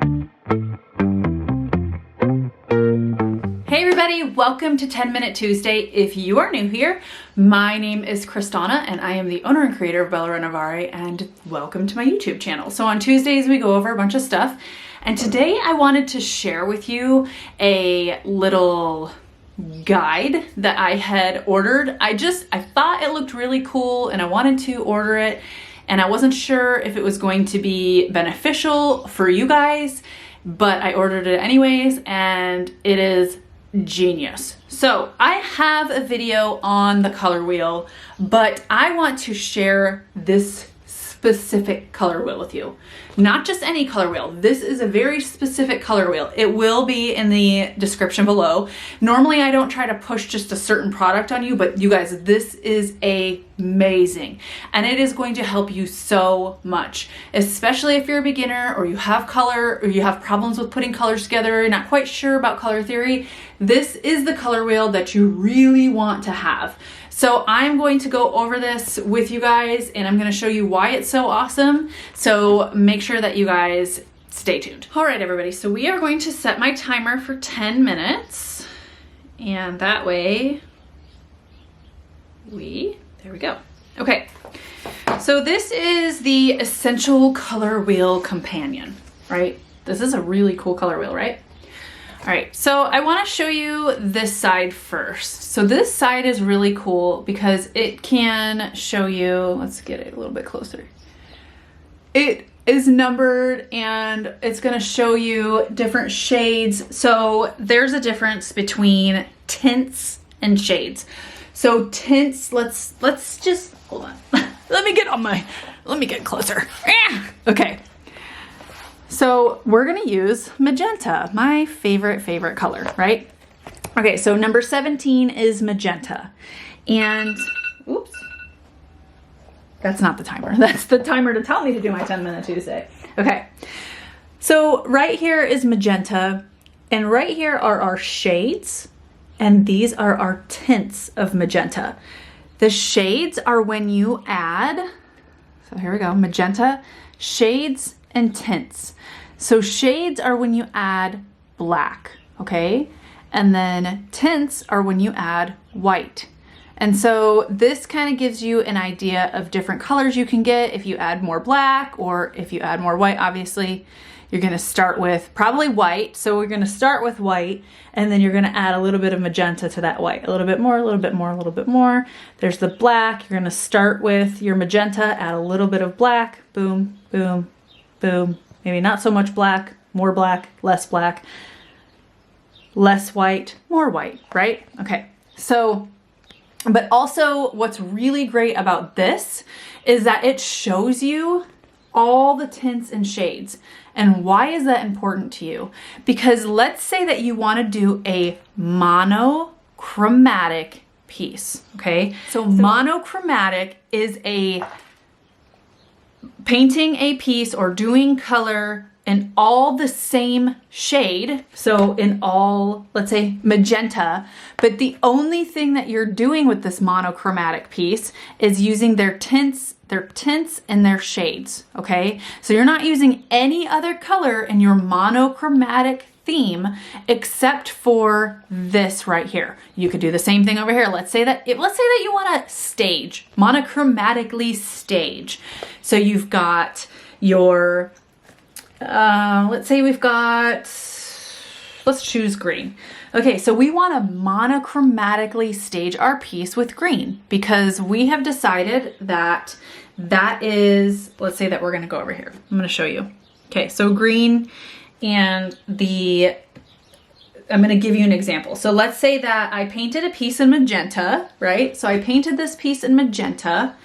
Hey everybody, welcome to 10 Minute Tuesday. If you are new here, my name is Crys'Dawna and I am the owner and creator of Belle Renovare, and welcome to my YouTube channel. So on Tuesdays we go over a bunch of stuff, and today I wanted to share with you a little guide that I had ordered. I thought it looked really cool and I wanted to order it, and I wasn't sure if it was going to be beneficial for you guys, but I ordered it anyways, and it is genius. So I have a video on the color wheel, but I want to share this specific color wheel with you. Not just any color wheel. This is a very specific color wheel. It will be in the description below. Normally I don't try to push just a certain product on you, but you guys, this is amazing. And it is going to help you so much, especially if you're a beginner or you have color or you have problems with putting colors together, you're not quite sure about color theory. This is the color wheel that you really want to have. So I'm going to go over this with you guys, and I'm going to show you why it's so awesome. So make sure that you guys stay tuned. All right, everybody. So we are going to set my timer for 10 minutes, and that way there we go. Okay. So this is the Essential Color Wheel Companion, right? This is a really cool color wheel, right? All right, so I want to show you this side first. So this side is really cool because it can show you, let's get it a little bit closer. It is numbered and it's going to show you different shades. So there's a difference between tints and shades. So tints, let's just, hold on. let me get closer. Okay. So we're gonna use magenta, my favorite color, right? Okay, so number 17 is magenta. And, oops, that's not the timer. That's the timer to tell me to do my 10 Minute Tuesday. Okay, so right here is magenta, and right here are our shades, and these are our tints of magenta. The shades are when you add, so here we go, magenta, shades, and tints. So shades are when you add black, okay? And then tints are when you add white. And so this kind of gives you an idea of different colors you can get if you add more black or if you add more white. Obviously, you're gonna start with probably white. So we're gonna start with white, and then you're gonna add a little bit of magenta to that white. A little bit more, a little bit more, a little bit more. There's the black. You're gonna start with your magenta, add a little bit of black, boom, boom, boom. Maybe not so much black, less white, more white, right? Okay, so, but also what's really great about this is that it shows you all the tints and shades. And why is that important to you? Because let's say that you want to do a monochromatic piece, okay? So monochromatic is painting a piece or doing color in all the same shade. So in all, let's say magenta, but the only thing that you're doing with this monochromatic piece is using their tints and their shades, okay? So you're not using any other color in your monochromatic theme except for this right here. You could do the same thing over here. Let's say that you want to stage, monochromatically stage. So you've got your, let's say let's choose green. Okay, so we want to monochromatically stage our piece with green because we have decided that is, let's say that we're going to go over here. I'm going to show you. Okay, so green. And I'm going to give you an example. So let's say that I painted a piece in magenta, right? So I painted this piece in magenta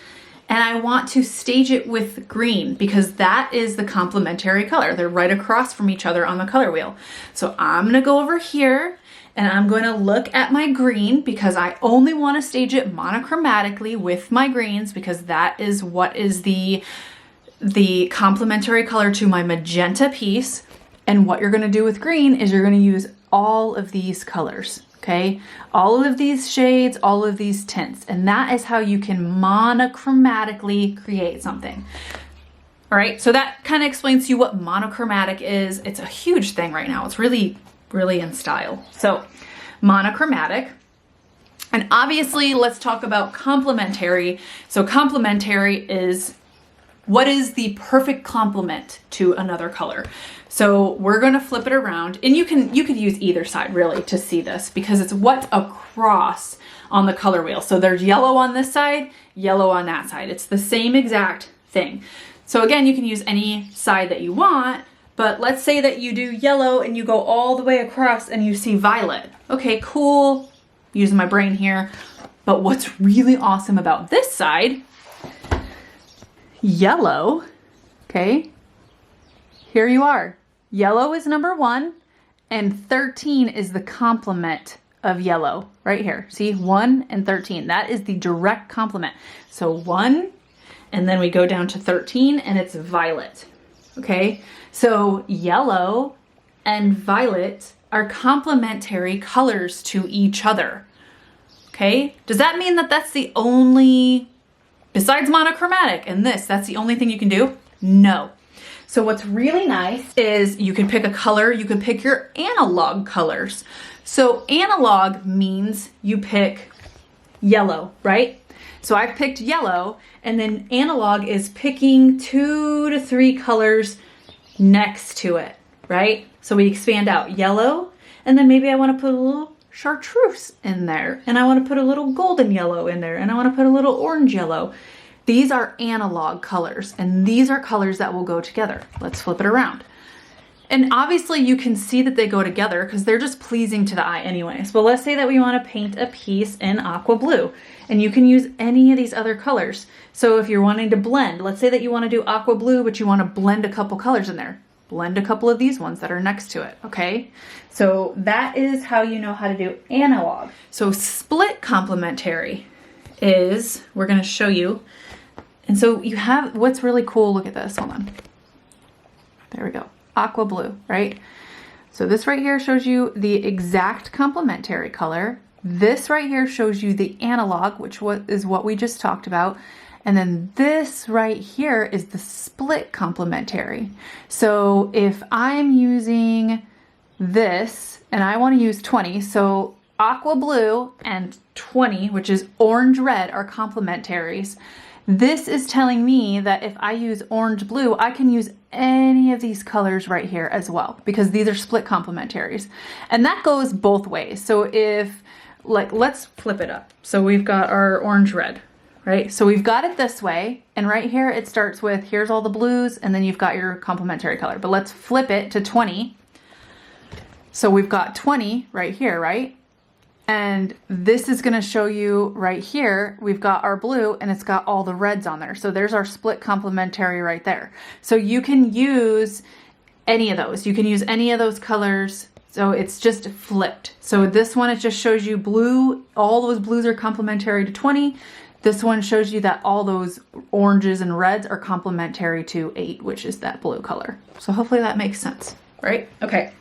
and I want to stage it with green because that is the complementary color. They're right across from each other on the color wheel. So I'm going to go over here and I'm going to look at my green because I only want to stage it monochromatically with my greens because that is what is the complementary color to my magenta piece. And what you're going to do with green is you're going to use all of these colors, okay? All of these shades, all of these tints. And that is how you can monochromatically create something. All right, so that kind of explains to you what monochromatic is. It's a huge thing right now. It's really, really in style. So monochromatic. And obviously, let's talk about complementary. So complementary is what is the perfect complement to another color. So we're going to flip it around, and you could use either side really to see this, because it's what's across on the color wheel. So there's yellow on this side, yellow on that side. It's the same exact thing. So again, you can use any side that you want, but let's say that you do yellow and you go all the way across and you see violet. Okay, cool. Using my brain here. But what's really awesome about this side, yellow, okay, here you are. Yellow is number 1, and 13 is the complement of yellow right here. See, 1 and 13. That is the direct complement. So 1, and then we go down to 13, and it's violet. Okay, so yellow and violet are complementary colors to each other. Okay, does that mean that that's the only, besides monochromatic and this, that's the only thing you can do? No. So what's really nice is you can pick a color, you can pick your analog colors. So analog means you pick yellow, right? So I've picked yellow, and then analog is picking 2 to 3 colors next to it, right? So we expand out yellow, and then maybe I want to put a little chartreuse in there, and I want to put a little golden yellow in there, and I want to put a little orange yellow. These are analog colors, and these are colors that will go together. Let's flip it around. And obviously you can see that they go together because they're just pleasing to the eye anyways. But let's say that we want to paint a piece in aqua blue, and you can use any of these other colors. So if you're wanting to blend, let's say that you want to do aqua blue, but you want to blend a couple colors in there. Blend a couple of these ones that are next to it, okay? So that is how you know how to do analog. So split complementary is, we're going to show you. And so you have, what's really cool, look at this, hold on. There we go, aqua blue, right? So this right here shows you the exact complementary color. This right here shows you the analog, which is what we just talked about. And then this right here is the split complementary. So if I'm using this and I want to use 20, so aqua blue and 20, which is orange red, are complementaries. This is telling me that if I use orange blue, I can use any of these colors right here as well, because these are split complementaries. And that goes both ways. So if, like, let's flip it up. So we've got our orange red, right? So we've got it this way, and right here it starts with, here's all the blues, and then you've got your complementary color. But let's flip it to 20. So we've got 20 right here, right? And this is going to show you right here, we've got our blue and it's got all the reds on there. So there's our split complementary right there. So you can use any of those. You can use any of those colors. So it's just flipped. So this one, it just shows you blue. All those blues are complementary to 20. This one shows you that all those oranges and reds are complementary to 8, which is that blue color. So hopefully that makes sense, right? Okay.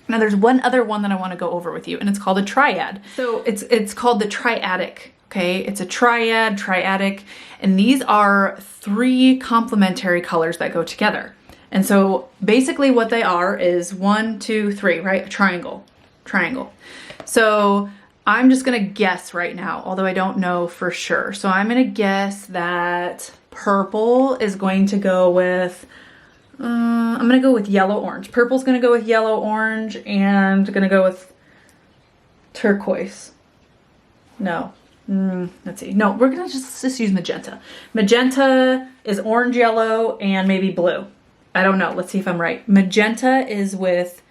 Now there's one other one that I want to go over with you, and it's called a triad. So it's called the Triadic, okay? It's a triad, Triadic, and these are 3 complementary colors that go together. And so basically what they are is 1, 2, 3, right? A triangle, triangle. So I'm just gonna guess right now, although I don't know for sure. So I'm gonna guess that purple is going to go with, I'm gonna go with yellow orange. Purple's gonna go with yellow orange, and gonna go with turquoise. No, let's see. No, we're gonna just use magenta. Magenta is orange, yellow, and maybe blue. I don't know. Let's see if I'm right. Magenta is with,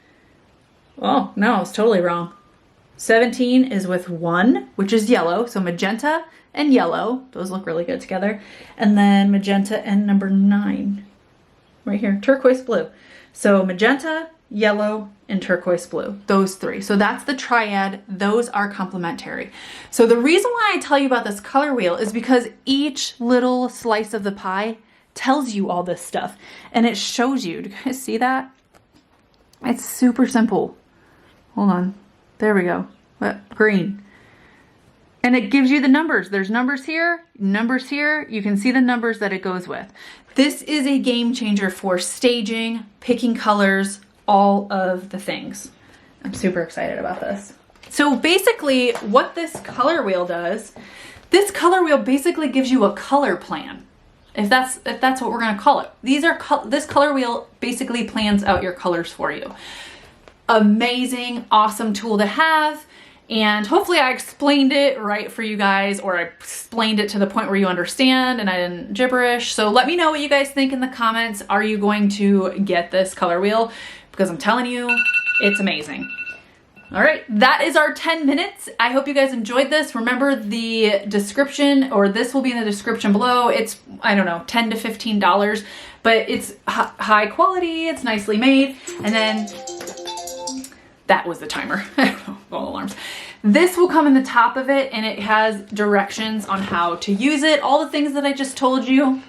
oh no, I was totally wrong. 17 is with 1, which is yellow. So magenta and yellow, those look really good together. And then magenta and number 9. Right here, turquoise blue. So magenta, yellow, and turquoise blue, those 3. So that's the triad. Those are complementary. So the reason why I tell you about this color wheel is because each little slice of the pie tells you all this stuff, and it shows you. Do you guys see that? It's super simple. Hold on. There we go. What? Green. And it gives you the numbers. There's numbers here, numbers here. You can see the numbers that it goes with. This is a game changer for staging, picking colors, all of the things. I'm super excited about this. So basically what this color wheel does, this color wheel basically gives you a color plan. If that's what we're gonna call it. This color wheel basically plans out your colors for you. Amazing, awesome tool to have. And hopefully I explained it right for you guys, or I explained it to the point where you understand and I didn't gibberish. So let me know what you guys think in the comments. Are you going to get this color wheel? Because I'm telling you, it's amazing. All right, that is our 10 minutes. I hope you guys enjoyed this. Remember the description, or this will be in the description below. It's, I don't know, $10 to $15, but it's high quality, it's nicely made. And then that was the timer, all alarms. This will come in the top of it, and it has directions on how to use it. All the things that I just told you.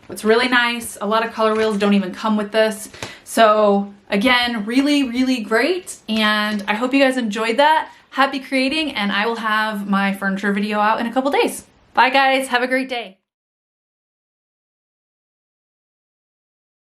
It's really nice. A lot of color wheels don't even come with this. So again, really, really great. And I hope you guys enjoyed that. Happy creating, and I will have my furniture video out in a couple days. Bye guys, have a great day.